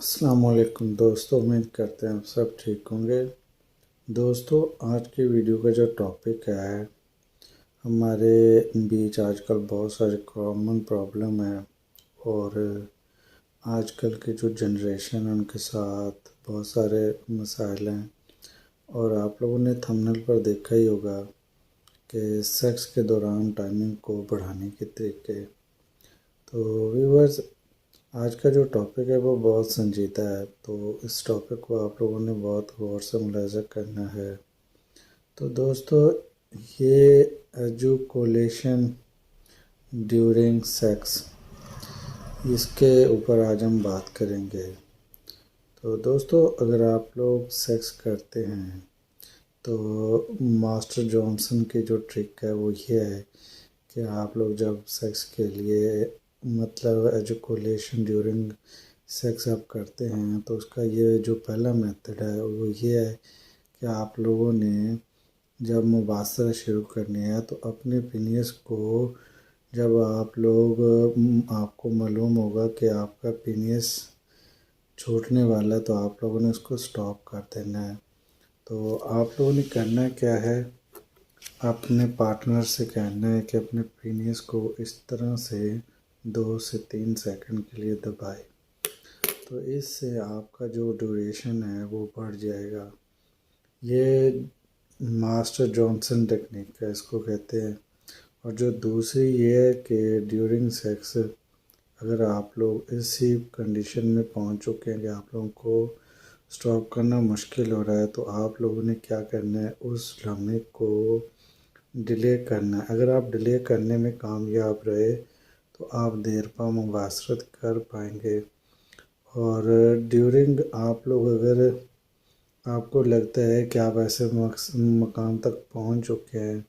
السلام علیکم دوستو، امید کرتے ہیں آپ سب ٹھیک ہوں گے۔ دوستو، آج کی ویڈیو کا جو ٹاپک ہے، ہمارے بیچ آج کل بہت سارے کامن پرابلم ہیں، اور آج کل کی جو جنریشن ہے ان کے ساتھ بہت سارے مسائل ہیں، اور آپ لوگوں نے تھمبنیل پر دیکھا ہی ہوگا کہ سیکس کے دوران ٹائمنگ کو بڑھانے کے طریقے۔ تو ویورز، آج کا جو ٹاپک ہے وہ بہت سنجیدہ ہے، تو اس ٹاپک کو آپ لوگوں نے بہت غور سے ملاحظہ کرنا ہے۔ تو دوستو، یہ ایجوکولیشن ڈیورنگ سیکس، اس کے اوپر آج ہم بات کریں گے۔ تو دوستو، اگر آپ لوگ سیکس کرتے ہیں تو ماسٹر جانسن کی جو ٹرک ہے وہ یہ ہے کہ آپ لوگ جب سیکس کے لیے مطلب ایجوکولیشن ڈیورنگ سیکس آپ کرتے ہیں تو اس کا یہ جو پہلا میتھڈ ہے وہ یہ ہے کہ آپ لوگوں نے جب مباشرت شروع کرنی ہے تو اپنے پینس کو، جب آپ کو معلوم ہوگا کہ آپ کا پینس چھوٹنے والا ہے تو آپ لوگوں نے اس کو سٹاپ کر دینا ہے۔ تو آپ لوگوں نے کرنا کیا ہے، اپنے پارٹنر سے کہنا ہے کہ اپنے پینس کو اس طرح سے 2 سے 3 سیکنڈ کے لیے دبائے، تو اس سے آپ کا جو ڈیوریشن ہے وہ بڑھ جائے گا۔ یہ ماسٹر جانسن ٹیکنیک ہے، اس کو کہتے ہیں۔ اور جو دوسری یہ ہے کہ ڈیورنگ سیکس اگر آپ لوگ اسی کنڈیشن میں پہنچ چکے ہیں کہ آپ لوگوں کو سٹاپ کرنا مشکل ہو رہا ہے، تو آپ لوگوں نے کیا کرنا ہے، اس لمحے کو ڈیلے کرنا ہے۔ اگر آپ ڈیلے کرنے میں کامیاب رہے تو آپ دیر پا مباشرت کر پائیں گے۔ اور ڈیورنگ آپ لوگ اگر آپ کو لگتا ہے کہ آپ ایسے مقام تک پہنچ چکے ہیں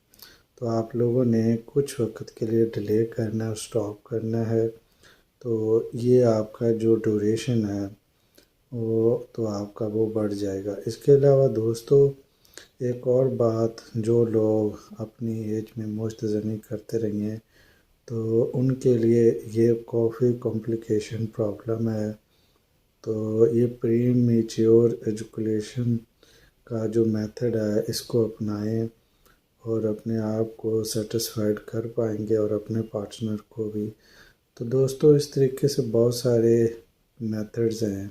تو آپ لوگوں نے کچھ وقت کے لیے ڈیلے کرنا ہے، سٹاپ کرنا ہے، تو یہ آپ کا جو ڈیوریشن ہے تو آپ کا وہ بڑھ جائے گا۔ اس کے علاوہ دوستو، ایک اور بات، جو لوگ اپنی ایج میں مشت زنی کرتے رہی ہیں تو ان کے لیے یہ کافی کمپلیکیشن پرابلم ہے، تو یہ پری میچیور ایجوکولیشن کا جو میتھڈ ہے اس کو اپنائیں اور اپنے آپ کو سیٹسفائیڈ کر پائیں گے، اور اپنے پارٹنر کو بھی۔ تو دوستو، اس طریقے سے بہت سارے میتھڈز ہیں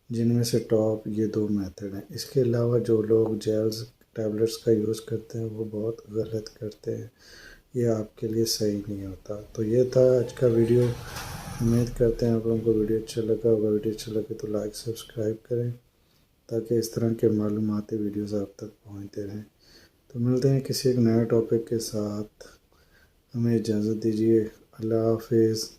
جن میں سے ٹاپ یہ 2 میتھڈ ہیں۔ اس کے علاوہ جو لوگ جیلز ٹیبلٹس کا یوز کرتے ہیں وہ بہت غلط کرتے ہیں، یہ آپ کے لیے صحیح نہیں ہوتا۔ تو یہ تھا آج کا ویڈیو، امید کرتے ہیں آپ لوگوں کو ویڈیو اچھا لگا ہوگا۔ ویڈیو اچھا لگے تو لائک سبسکرائب کریں تاکہ اس طرح کے معلوماتی ویڈیوز آپ تک پہنچتے رہیں۔ تو ملتے ہیں کسی ایک نئے ٹاپک کے ساتھ، ہمیں اجازت دیجیے، اللہ حافظ۔